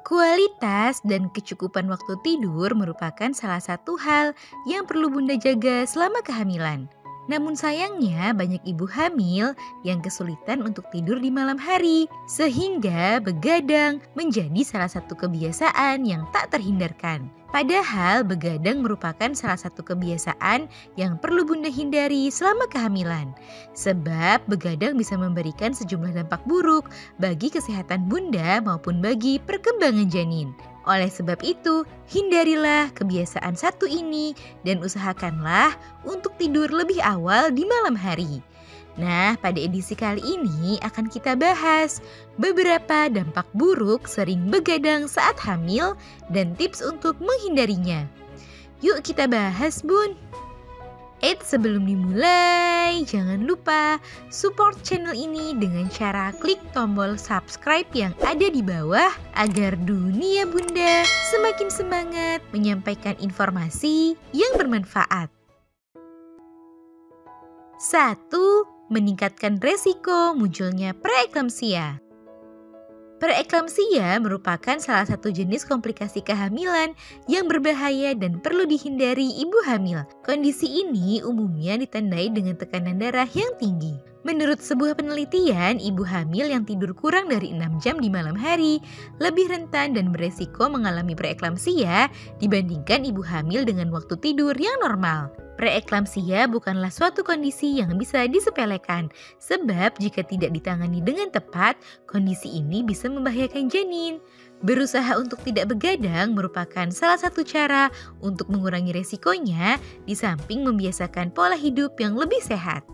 Kualitas dan kecukupan waktu tidur merupakan salah satu hal yang perlu Bunda jaga selama kehamilan. Namun sayangnya banyak ibu hamil yang kesulitan untuk tidur di malam hari, sehingga begadang menjadi salah satu kebiasaan yang tak terhindarkan. Padahal begadang merupakan salah satu kebiasaan yang perlu Bunda hindari selama kehamilan. Sebab begadang bisa memberikan sejumlah dampak buruk bagi kesehatan Bunda maupun bagi perkembangan janin. Oleh sebab itu, hindarilah kebiasaan satu ini dan usahakanlah untuk tidur lebih awal di malam hari. Nah, pada edisi kali ini akan kita bahas beberapa dampak buruk sering begadang saat hamil dan tips untuk menghindarinya. Yuk kita bahas, Bun. Sebelum dimulai, jangan lupa support channel ini dengan cara klik tombol subscribe yang ada di bawah agar dunia Bunda semakin semangat menyampaikan informasi yang bermanfaat. 1. Meningkatkan resiko munculnya preeklamsia. Preeklamsia merupakan salah satu jenis komplikasi kehamilan yang berbahaya dan perlu dihindari ibu hamil. Kondisi ini umumnya ditandai dengan tekanan darah yang tinggi. Menurut sebuah penelitian, ibu hamil yang tidur kurang dari 6 jam di malam hari lebih rentan dan beresiko mengalami preeklamsia dibandingkan ibu hamil dengan waktu tidur yang normal. Preeklamsia bukanlah suatu kondisi yang bisa disepelekan, sebab jika tidak ditangani dengan tepat, kondisi ini bisa membahayakan janin. Berusaha untuk tidak begadang merupakan salah satu cara untuk mengurangi resikonya, di samping membiasakan pola hidup yang lebih sehat.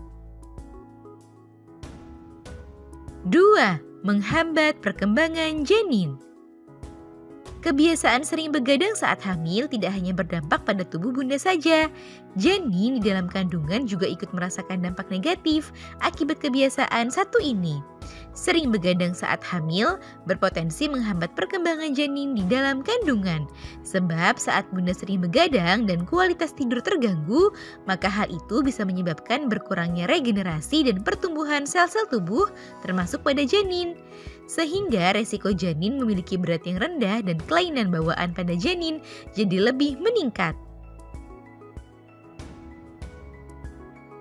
2. Menghambat perkembangan janin. Kebiasaan sering begadang saat hamil tidak hanya berdampak pada tubuh Bunda saja. Janin di dalam kandungan juga ikut merasakan dampak negatif akibat kebiasaan satu ini. Sering begadang saat hamil berpotensi menghambat perkembangan janin di dalam kandungan. Sebab saat Bunda sering begadang dan kualitas tidur terganggu, maka hal itu bisa menyebabkan berkurangnya regenerasi dan pertumbuhan sel-sel tubuh termasuk pada janin. Sehingga resiko janin memiliki berat yang rendah dan kelainan bawaan pada janin jadi lebih meningkat.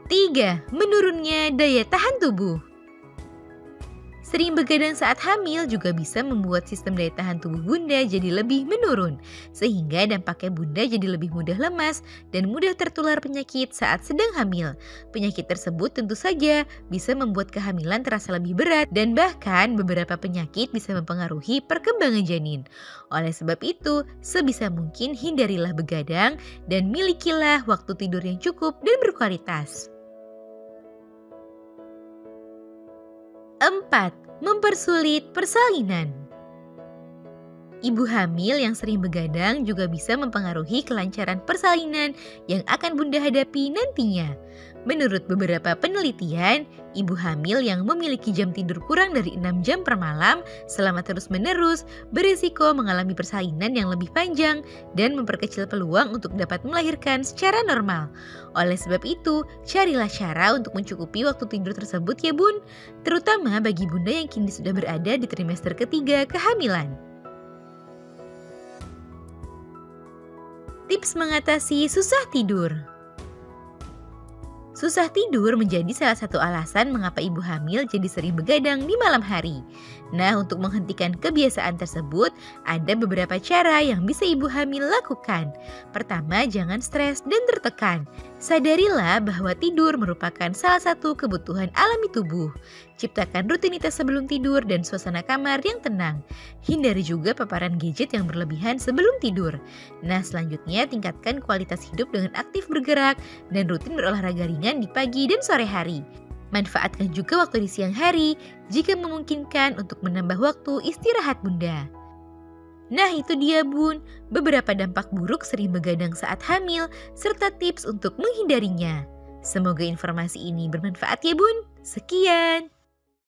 3. Menurunnya daya tahan tubuh. Sering begadang saat hamil juga bisa membuat sistem daya tahan tubuh Bunda jadi lebih menurun, sehingga dampaknya Bunda jadi lebih mudah lemas dan mudah tertular penyakit saat sedang hamil. Penyakit tersebut tentu saja bisa membuat kehamilan terasa lebih berat dan bahkan beberapa penyakit bisa mempengaruhi perkembangan janin. Oleh sebab itu, sebisa mungkin hindarilah begadang dan milikilah waktu tidur yang cukup dan berkualitas. 4. Mempersulit persalinan. Ibu hamil yang sering begadang juga bisa mempengaruhi kelancaran persalinan yang akan Bunda hadapi nantinya. Menurut beberapa penelitian, ibu hamil yang memiliki jam tidur kurang dari 6 jam per malam selama terus-menerus berisiko mengalami persalinan yang lebih panjang dan memperkecil peluang untuk dapat melahirkan secara normal. Oleh sebab itu, carilah cara untuk mencukupi waktu tidur tersebut ya Bun, terutama bagi Bunda yang kini sudah berada di trimester ketiga kehamilan. Tips mengatasi susah tidur. Susah tidur menjadi salah satu alasan mengapa ibu hamil jadi sering begadang di malam hari. Nah, untuk menghentikan kebiasaan tersebut, ada beberapa cara yang bisa ibu hamil lakukan. Pertama, jangan stres dan tertekan. Sadarilah bahwa tidur merupakan salah satu kebutuhan alami tubuh. Ciptakan rutinitas sebelum tidur dan suasana kamar yang tenang. Hindari juga paparan gadget yang berlebihan sebelum tidur. Nah, selanjutnya tingkatkan kualitas hidup dengan aktif bergerak dan rutin berolahraga ringan di pagi dan sore hari. Manfaatkan juga waktu di siang hari jika memungkinkan untuk menambah waktu istirahat Bunda. Nah, itu dia Bun, beberapa dampak buruk sering begadang saat hamil serta tips untuk menghindarinya. Semoga informasi ini bermanfaat ya Bun. Sekian.